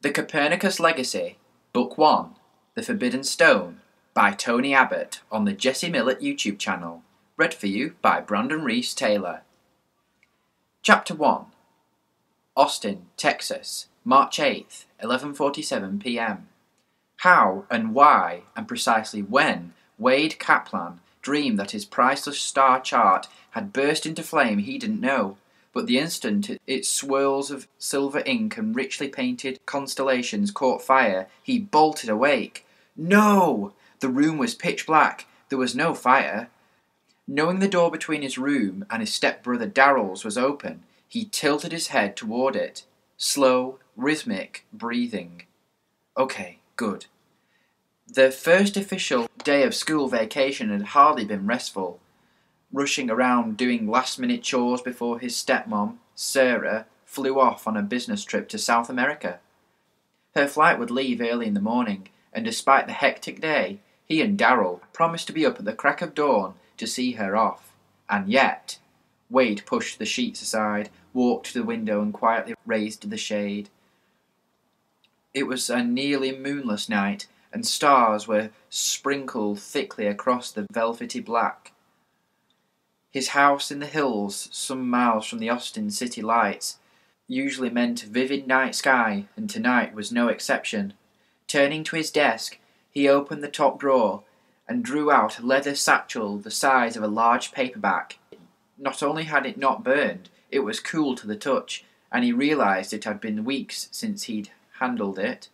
The Copernicus Legacy, Book 1, The Forbidden Stone, by Tony Abbott on the Jesse Millette YouTube channel, read for you by Brandon Reese Taylor. Chapter 1. Austin, Texas, March 8th, 11:47 p.m. How and why and precisely when Wade Kaplan dreamed that his priceless star chart had burst into flame he didn't know, but the instant its swirls of silver ink and richly painted constellations caught fire, he bolted awake. No! The room was pitch black. There was no fire. Knowing the door between his room and his stepbrother Darrell's was open, he tilted his head toward it. Slow, rhythmic breathing. Okay, good. The first official day of school vacation had hardly been restful. Rushing around doing last-minute chores before his stepmom, Sarah, flew off on a business trip to South America. Her flight would leave early in the morning, and despite the hectic day, he and Darrell promised to be up at the crack of dawn to see her off. And yet, Wade pushed the sheets aside, walked to the window and quietly raised the shade. It was a nearly moonless night, and stars were sprinkled thickly across the velvety black. His house in the hills, some miles from the Austin city lights, usually meant vivid night sky, and tonight was no exception. Turning to his desk, he opened the top drawer and drew out a leather satchel the size of a large paperback. Not only had it not burned, it was cool to the touch, and he realized it had been weeks since he'd handled it.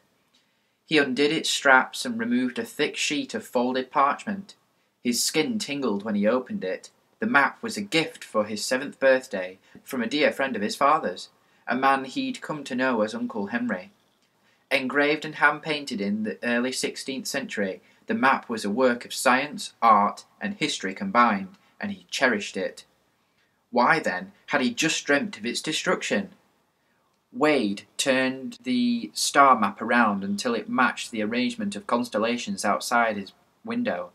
He undid its straps and removed a thick sheet of folded parchment. His skin tingled when he opened it. The map was a gift for his 7th birthday from a dear friend of his father's, a man he'd come to know as Uncle Henry. Engraved and hand-painted in the early 16th century, the map was a work of science, art, and history combined, and he cherished it. Why, then, had he just dreamt of its destruction? Wade turned the star map around until it matched the arrangement of constellations outside his window.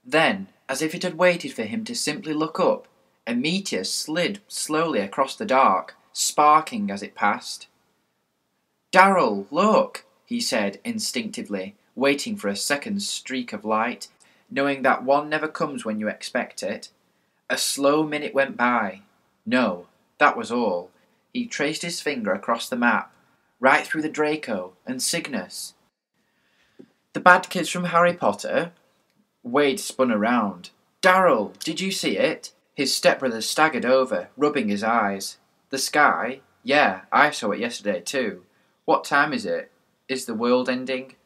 Then, as if it had waited for him to simply look up, a meteor slid slowly across the dark, sparking as it passed. "Darrell, look!" he said instinctively, waiting for a second streak of light, knowing that one never comes when you expect it. A slow minute went by. No, that was all. He traced his finger across the map, right through the Draco and Cygnus. The bad kids from Harry Potter? Wade spun around. "Darrell, did you see it?" His stepbrother staggered over, rubbing his eyes. "The sky? Yeah, I saw it yesterday too. What time is it? Is the world ending?"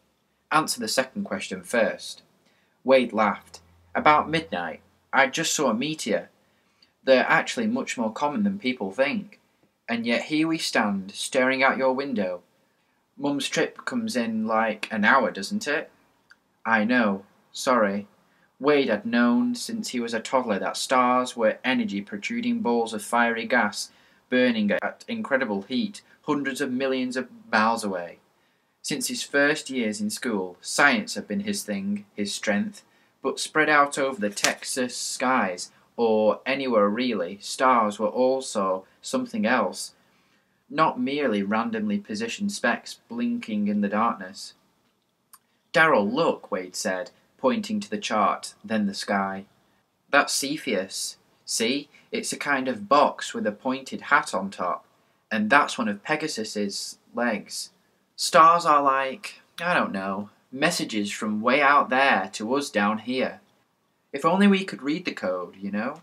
"Answer the second question first." Wade laughed. "About midnight. I just saw a meteor. They're actually much more common than people think. And yet here we stand, staring out your window. Mum's trip comes in like an hour, doesn't it?" "I know. Sorry." Wade had known since he was a toddler that stars were energy protruding balls of fiery gas burning at incredible heat hundreds of millions of miles away. Since his first years in school, science had been his thing, his strength, but spread out over the Texas skies, or anywhere really, stars were also something else, not merely randomly positioned specks blinking in the darkness. "Darrell, look," Wade said, pointing to the chart, then the sky. "That's Cepheus. See, it's a kind of box with a pointed hat on top, and that's one of Pegasus's legs. Stars are like, I don't know, messages from way out there to us down here. If only we could read the code, you know?"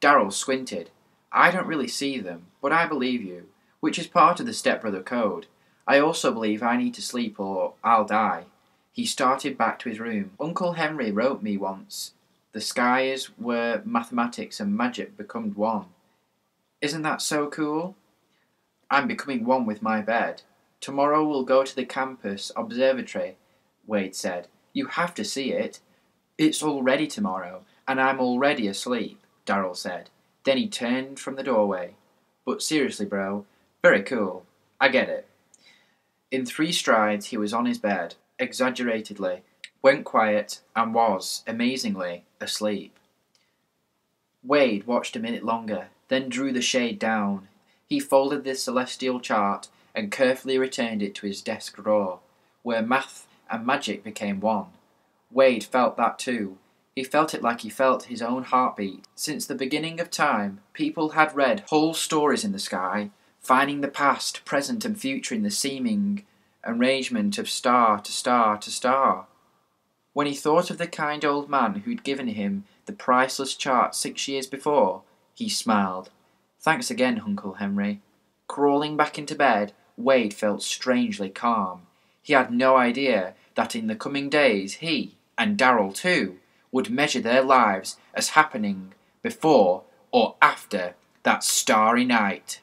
Darrell squinted. "I don't really see them, but I believe you, which is part of the stepbrother code. I also believe I need to sleep or I'll die." He started back to his room. "Uncle Henry wrote me once. The sky is where mathematics and magic become one. Isn't that so cool? I'm becoming one with my bed. Tomorrow we'll go to the campus observatory," Wade said. "You have to see it." "It's already tomorrow, and I'm already asleep," Darrell said. Then he turned from the doorway. "But seriously, bro, very cool. I get it." In 3 strides he was on his bed, exaggeratedly, went quiet, and was, amazingly, asleep. Wade watched a minute longer, then drew the shade down. He folded the celestial chart and carefully returned it to his desk drawer, where math and magic became one. Wade felt that too. He felt it like he felt his own heartbeat. Since the beginning of time, people had read whole stories in the sky, finding the past, present and future in the seeming arrangement of star to star to star. When he thought of the kind old man who'd given him the priceless chart 6 years before, he smiled. Thanks again, Uncle Henry. Crawling back into bed, Wade felt strangely calm. He had no idea that in the coming days he, and Darrell too, would measure their lives as happening before or after that starry night.